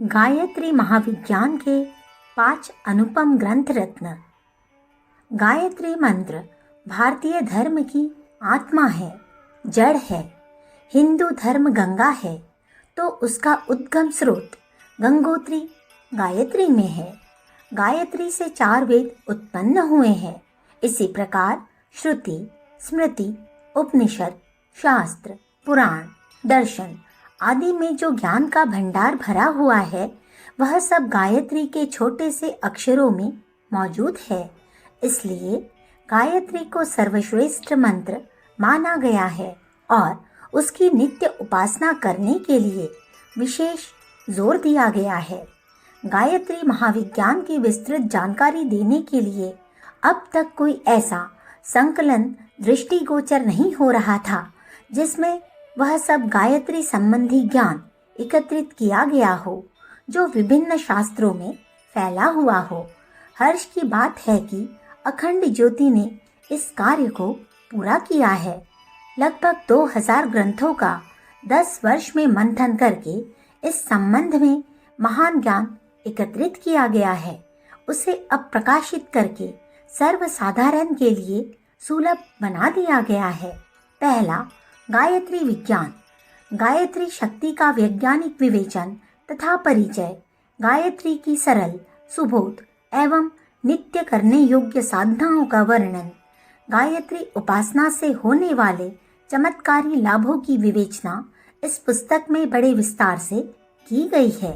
गायत्री महाविज्ञान के 5 अनुपम ग्रंथ रत्न। गायत्री मंत्र भारतीय धर्म की आत्मा है, जड़ है। हिंदू धर्म गंगा है तो उसका उद्गम स्रोत गंगोत्री गायत्री में है। गायत्री से 4 वेद उत्पन्न हुए हैं। इसी प्रकार श्रुति, स्मृति, उपनिषद, शास्त्र, पुराण, दर्शन आदि में जो ज्ञान का भंडार भरा हुआ है वह सब गायत्री के छोटे से अक्षरों में मौजूद है। इसलिए गायत्री को सर्वश्रेष्ठ मंत्र माना गया है और उसकी नित्य उपासना करने के लिए विशेष जोर दिया गया है। गायत्री महाविज्ञान की विस्तृत जानकारी देने के लिए अब तक कोई ऐसा संकलन दृष्टिगोचर नहीं हो रहा था जिसमें वह सब गायत्री संबंधी ज्ञान एकत्रित किया गया हो जो विभिन्न शास्त्रों में फैला हुआ हो। हर्ष की बात है कि अखंड ज्योति ने इस कार्य को पूरा किया है। लगभग 2000 ग्रंथों का 10 वर्ष में मंथन करके इस संबंध में महान ज्ञान एकत्रित किया गया है। उसे अब प्रकाशित करके सर्वसाधारण के लिए सुलभ बना दिया गया है। पहला, गायत्री विज्ञान। गायत्री शक्ति का वैज्ञानिक विवेचन तथा परिचय, गायत्री की सरल, सुबोध एवं नित्य करने योग्य साधनाओं का वर्णन, गायत्री उपासना से होने वाले चमत्कारी लाभों की विवेचना इस पुस्तक में बड़े विस्तार से की गई है।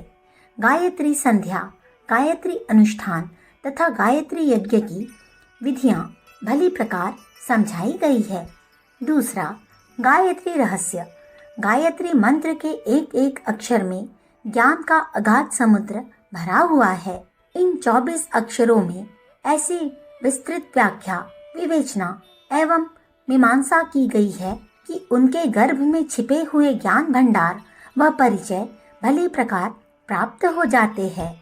गायत्री संध्या, गायत्री अनुष्ठान तथा गायत्री यज्ञ की विधियां भली प्रकार समझाई गई है। दूसरा, गायत्री रहस्य। गायत्री मंत्र के एक एक अक्षर में ज्ञान का अगाध समुद्र भरा हुआ है। इन 24 अक्षरों में ऐसी विस्तृत व्याख्या, विवेचना एवं मीमांसा की गई है कि उनके गर्भ में छिपे हुए ज्ञान भंडार व परिचय भली प्रकार प्राप्त हो जाते हैं।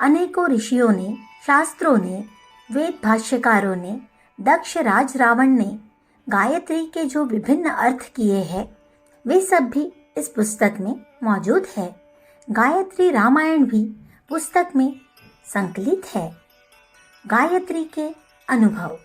अनेकों ऋषियों ने, शास्त्रों ने, वेद भाष्यकारों ने, दक्ष राज रावण ने गायत्री के जो विभिन्न अर्थ किए हैं वे सब भी इस पुस्तक में मौजूद है। गायत्री रामायण भी पुस्तक में संकलित है। गायत्री के अनुभव।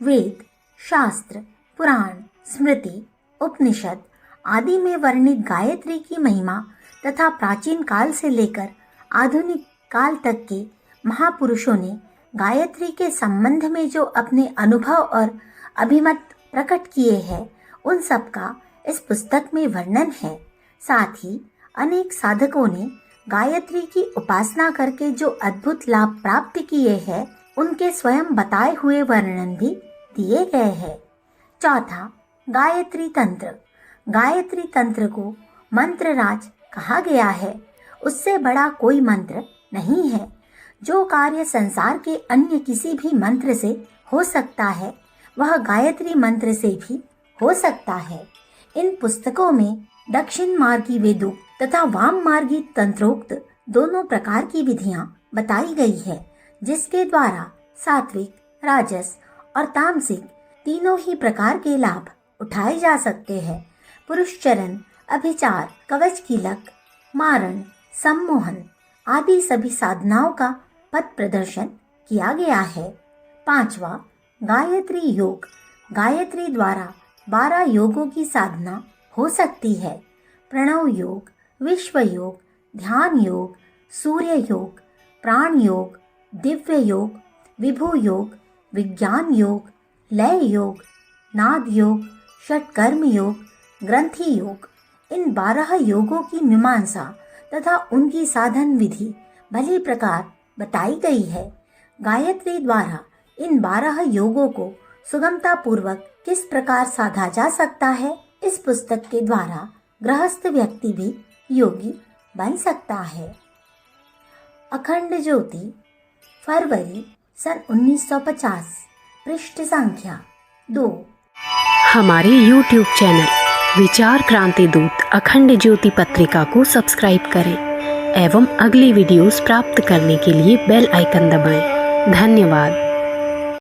वेद, शास्त्र, पुराण, स्मृति, उपनिषद आदि में वर्णित गायत्री की महिमा तथा प्राचीन काल से लेकर आधुनिक काल तक के महापुरुषों ने गायत्री के संबंध में जो अपने अनुभव और अभिमत प्रकट किए हैं उन सब का इस पुस्तक में वर्णन है। साथ ही अनेक साधकों ने गायत्री की उपासना करके जो अद्भुत लाभ प्राप्त किए हैं उनके स्वयं बताए हुए वर्णन भी दिए गए हैं। चौथा, गायत्री तंत्र। गायत्री तंत्र को मंत्रराज कहा गया है। उससे बड़ा कोई मंत्र नहीं है। जो कार्य संसार के अन्य किसी भी मंत्र से हो सकता है वह गायत्री मंत्र से भी हो सकता है। इन पुस्तकों में दक्षिण मार्गी वेदों तथा वाम मार्गी तंत्रोक्त दोनों प्रकार की विधियां बताई गई है जिसके द्वारा सात्विक, राजस और तामसिक तीनों ही प्रकार के लाभ उठाए जा सकते हैं। पुरुषचरण, अभिचार, कवच कीलक, मारण, सम्मोहन आदि सभी साधनाओं का पथ प्रदर्शन किया गया है। पांचवा, गायत्री योग। गायत्री द्वारा 12 योगों की साधना हो सकती है। प्रणव योग, विश्व योग, ध्यान योग, सूर्य योग, प्राण योग, दिव्य योग, विभु योग, विज्ञान योग, लय योग, नाद योग, षटकर्म योग, ग्रंथि योग। इन 12 योगों की मीमांसा तथा उनकी साधन विधि भली प्रकार बताई गई है। गायत्री द्वारा इन 12 योगों को सुगमता पूर्वक किस प्रकार साधा जा सकता है इस पुस्तक के द्वारा गृहस्थ व्यक्ति भी योगी बन सकता है। अखंड ज्योति, फरवरी सन 1950, पृष्ठ संख्या 2। हमारे YouTube चैनल विचार क्रांति दूत अखंड ज्योति पत्रिका को सब्सक्राइब करें एवं अगली वीडियोस प्राप्त करने के लिए बेल आइकन दबाएं। धन्यवाद।